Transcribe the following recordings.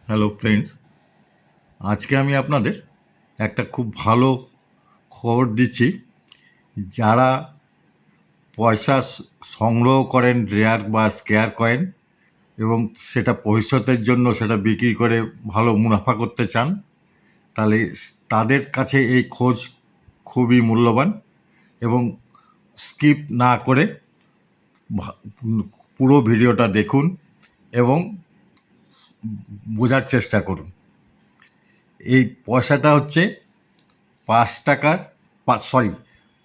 Hello friends, আজকে আমি আপনাদের একটা খুব ভালো খবর দিচ্ছি। যারা পয়সা সংগ্রহ করেন রেয়ার বা স্কেয়ার কয়েন এবং সেটা ভবিষ্যতের জন্য সেটা বিক্রি করে ভালো মুনাফা করতে চান, তাহলে তাদের কাছে এই খোঁজ খুবই মূল্যবান। এবং স্কিপ না করে ভা- পুরো ভিডিওটা দেখুন এবং বোঝার চেষ্টা করুন। এই পয়সাটা হচ্ছে 5 টাকার,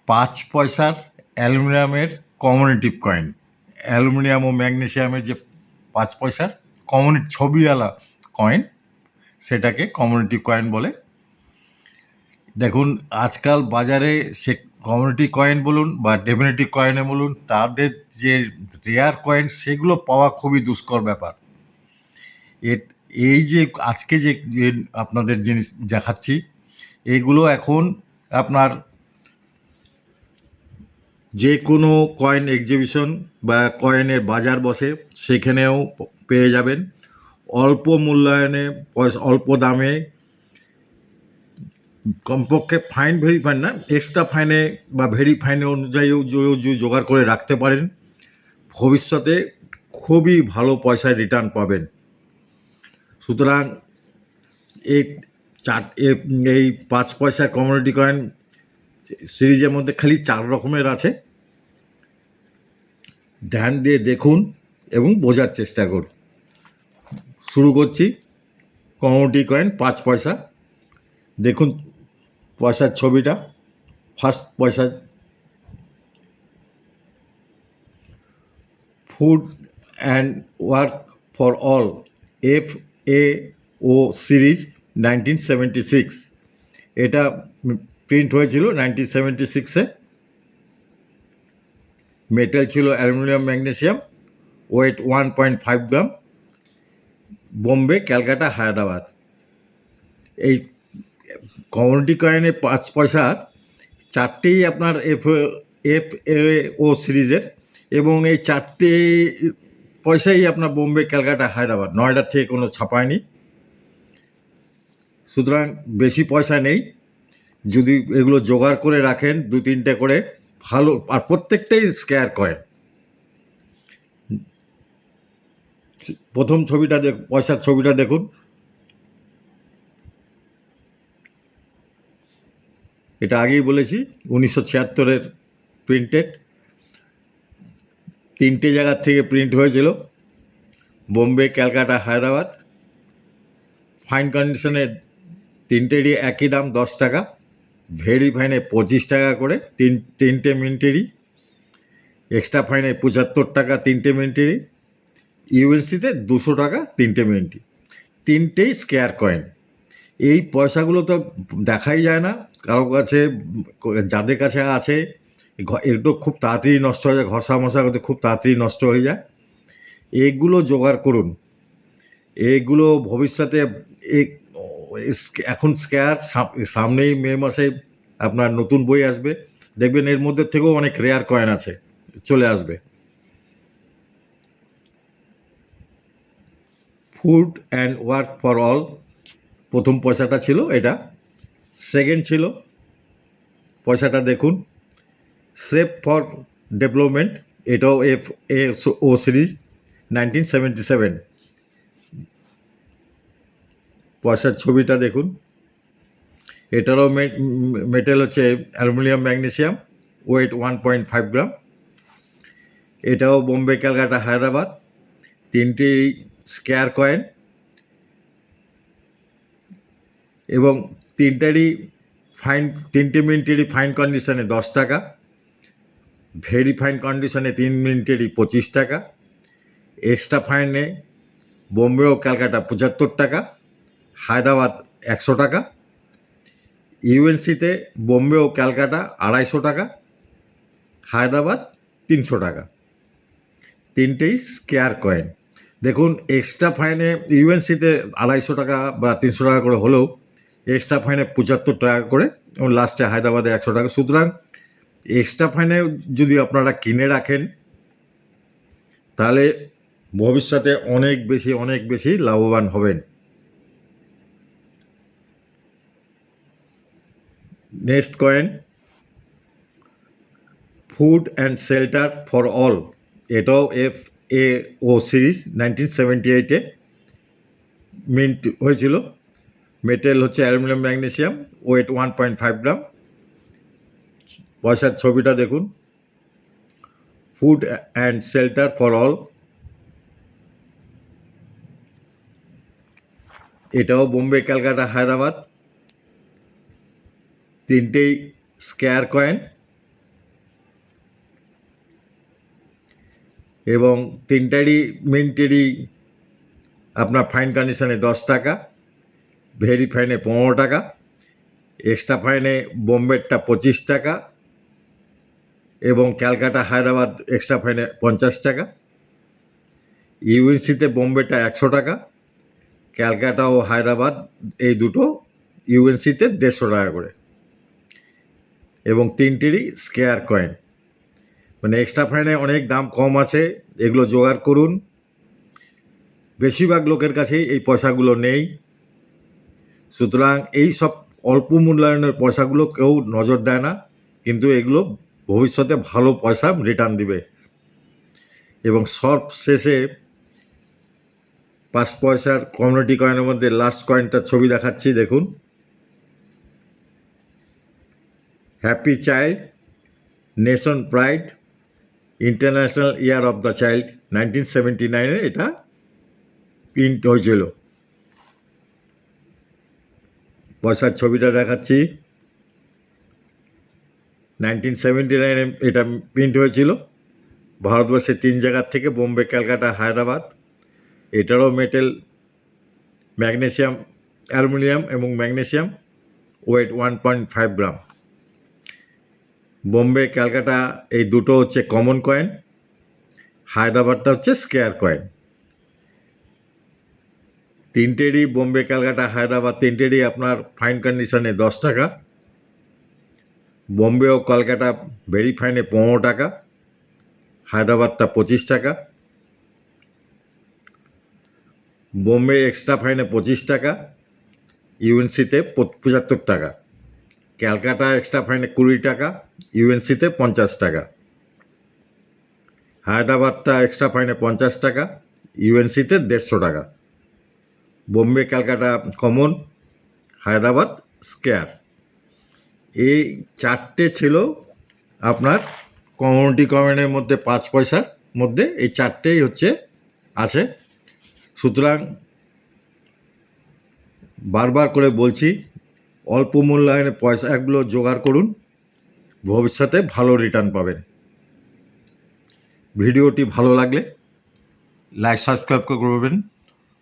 5 পয়সার অ্যালুমিনিয়ামের কমিউনিটিভ কয়েন। অ্যালুমিনিয়াম ও ম্যাগনেসিয়ামের যে 5 পয়সার ছবিওয়ালা কয়েন, সেটাকে কমিউনিটি কয়েন বলে। দেখুন, আজকাল বাজারে সে কমিউনিটি কয়েন বলুন বা ডেফিনেটিভ কয়েনে বলুন, তাদের যে রেয়ার কয়েন সেগুলো পাওয়া খুবই দুষ্কর ব্যাপার। এর এই যে আজকে যে যে আপনাদের জিনিস দেখাচ্ছি, এগুলো এখন আপনার যে কোনো কয়েন এক্সিবিশন বা কয়েনের বাজার বসে, সেখানেও পেয়ে যাবেন অল্প মূল্যায়নে, অল্প দামে। কমপক্ষে ফাইন ভেরি ফাইন না, এক্সট্রা ফাইনে বা ভেরি ফাইনে অনুযায়ীও জোগাড় করে রাখতে পারেন। ভবিষ্যতে খুবই ভালো পয়সায় রিটার্ন পাবেন। সুতরাং এই এই 5 পয়সার কমিউনিটি কয়েন সিরিজের মধ্যে খালি 4 রকমের আছে। ধ্যান দিয়ে দেখুন এবং বোঝার চেষ্টা করুন। শুরু করছি। কমিউনিটি কয়েন 5 পয়সা। দেখুন পয়সার ছবিটা। ফার্স্ট পয়সা, food and work for all, FAO series, 1976। এটা প্রিন্ট হয়েছিল 1976-এ। মেটেল ছিল অ্যালুমিনিয়াম ম্যাগনেসিয়াম, ওয়েট 1.5 গ্রাম, বোম্বে, ক্যালকাটা, হায়দ্রাবাদ। এই কমিউনিটি কয়েনের 5 পয়সার চারটেই আপনার FAO সিরিজের, এবং এই 4 পয়সাই আপনার বোম্বে, ক্যালকাটা, হায়দ্রাবাদ, নয়ডার থেকে কোনো ছাপায়নি। সুতরাং বেশি পয়সা নেই। যদি এগুলো জোগাড় করে রাখেন 2-3টে করে, ভালো। আর প্রত্যেকটাই স্কেয়ার কয়েন। প্রথম ছবিটা পয়সার ছবিটা দেখুন। এটা আগেই বলেছি, 1976-এর প্রিন্টেড। 3টে জায়গার থেকে প্রিন্ট হয়েছিল, বোম্বে, ক্যালকাটা, হায়দ্রাবাদ। ফাইন কন্ডিশনে 3টেরই একই দাম, 10 টাকা। ভেরি ফাইনে 25 টাকা করে, 3টে মিনিটেরই। এক্সট্রা ফাইনে 75 টাকা 3টে মিনিটেরই। ইউএনসিতে 200 টাকা 3টে মিনিটই। 3টেই স্কেয়ার কয়েন। এই পয়সাগুলো তো দেখাই যায় না কারো কাছে। যাদের কাছে আছে, এগুলো খুব তাড়াতাড়ি নষ্ট হয়ে যায়, ঘষা মশা করতে খুব তাড়াতাড়ি নষ্ট হয়ে যায়। এগুলো জোগাড় করুন। এগুলো ভবিষ্যতে এখন স্কেয়ার, সামনেই মে মাসে আপনার নতুন বই আসবে, দেখবেন এর মধ্যে থেকেও অনেক রেয়ার কয়েন আছে, চলে আসবে। Food and work for all, প্রথম পয়সাটা ছিল এটা। সেকেন্ড ছিল পয়সাটা দেখুন, সেভ ফর ডেভেলপমেন্ট, এটাও FAO সিরিজ, 1977। পয়সার ছবিটা দেখুন। এটারও মেটেল হচ্ছে অ্যালুমিনিয়াম ম্যাগনেসিয়াম, ওয়েট 1.5 গ্রাম। এটাও বোম্বে, ক্যালকাটা, হায়দ্রাবাদ। 3টেই স্কেয়ার কয়েন, এবং 3টেরই ফাইন, 3টে মিনিটেরই ফাইন কন্ডিশনে 10 টাকা। ভেরি ফাইন কন্ডিশনে 3 মিনিটেরই 25 টাকা। এক্সট্রা ফাইনে বোম্বে ও ক্যালকাটা 75 টাকা, হায়দ্রাবাদ 100 টাকা। ইউএনসিতে বোম্বে ও ক্যালকাটা 250 টাকা, হায়দ্রাবাদ 300 টাকা। 3টেই স্কেয়ার কয়েন। দেখুন, এক্সট্রা ফাইনে ইউএনসিতে 250 টাকা বা 300 টাকা করে হলেও, এক্সট্রা ফাইনে 75 টাকা করে, এবং লাস্টে হায়দ্রাবাদে 100 টাকা। সুতরাং এক্সট্রা ফাইনে যদি আপনারা কিনে রাখেন, তাহলে ভবিষ্যতে অনেক বেশি লাভবান হবেন। Next coin food and shelter for all, এটাও FAO সিরিজ 1978-এ মিন্ট হয়েছিল। মেটেল হচ্ছে অ্যালুমিনিয়াম ম্যাগনেসিয়াম, ওয়েট 1.5 গ্রাম। পয়সার ছবিটা দেখুন, food and shelter for all, এটাও বোম্বে, ক্যালকাটা, হায়দ্রাবাদ। তিনটেই স্কোয়ার কয়েন এবং তিনটারই মিন্টেরই আপনার ফাইন কন্ডিশনে 10 টাকা, ভেরি ফাইনে 15 টাকা, এক্সট্রা ফাইনে বোম্বেরটা 25 টাকা এবং ক্যালকাটা হায়দ্রাবাদ এক্সট্রা ফাইনে 50 টাকা। ইউএনসিতে বোম্বেটা 100 টাকা, ক্যালকাটা ও হায়দ্রাবাদ এই দুটো ইউএনসিতে 150 টাকা করে এবং তিনটেরই স্কোয়ার কয়েন। মানে এক্সট্রা ফাইনে অনেক দাম কম আছে, এগুলো জোগাড় করুন। বেশিরভাগ লোকের কাছেই এই পয়সাগুলো নেই, সুতরাং এই সব অল্প মূল্যায়নের পয়সাগুলো কেউ নজর দেয় না, কিন্তু এগুলো ভবিষ্যতে ভালো পয়সা রিটার্ন দিবে। এবং সব শেষে 5 পয়সার কমিউনিটি কয়েনের মধ্যে লাস্ট কয়েনটার ছবি দেখাচ্ছি, দেখুন। Happy child, nation pride, international year of the child, 1979-এ এটা প্রিন্ট হয়েছিল। পয়সার ছবিটা দেখাচ্ছি, 1979-এ এটা প্রিন্ট হয়েছিল। ভারতবর্ষের 3 জায়গার থেকে, বোম্বে, ক্যালকাটা, হায়দ্রাবাদ। এটারও মেটেল ম্যাগনেসিয়াম, অ্যালুমিনিয়াম এবং ম্যাগনেসিয়াম, ওয়েট 1.5 গ্রাম। বোম্বে, ক্যালকাটা এই দুটো হচ্ছে কমন কয়েন, হায়দ্রাবাদটা হচ্ছে স্কোয়ার কয়েন। তিনটেরই বোম্বে, ক্যালকাটা, হায়দ্রাবাদ তিনটেরই আপনার ফাইন কন্ডিশনে 10 টাকা, বোম্বে ও কলকাতা ভেরি ফাইনে 15 টাকা, হায়দ্রাবাদটা 25 টাকা, বোম্বে এক্সট্রা ফাইনে 25 টাকা, ইউএনসিতে 75 টাকা, ক্যালকাটা এক্সট্রা ফাইনে 20 টাকা, ইউএনসিতে 50 টাকা, হায়দ্রাবাদটা এক্সট্রা ফাইনে 50 টাকা, ইউএনসিতে 150 টাকা। Bombay, Calcutta common, Hyderabad square. এই চারটে ছিল আপনার কমিউনিটি কয়েনের মধ্যে, 5 পয়সার মধ্যে এই চারটেই হচ্ছে আছে। সুতরাং বারবার করে বলছি, অল্প মূল্যায়নের পয়সাগুলো জোগাড় করুন, ভবিষ্যতে ভালো রিটার্ন পাবেন। ভিডিওটি ভালো লাগলে লাইক সাবস্ক্রাইব করবেন,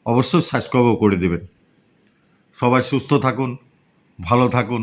অবশ্যই সাবস্ক্রাইবও করে দেবেন। সবাই সুস্থ থাকুন, ভালো থাকুন।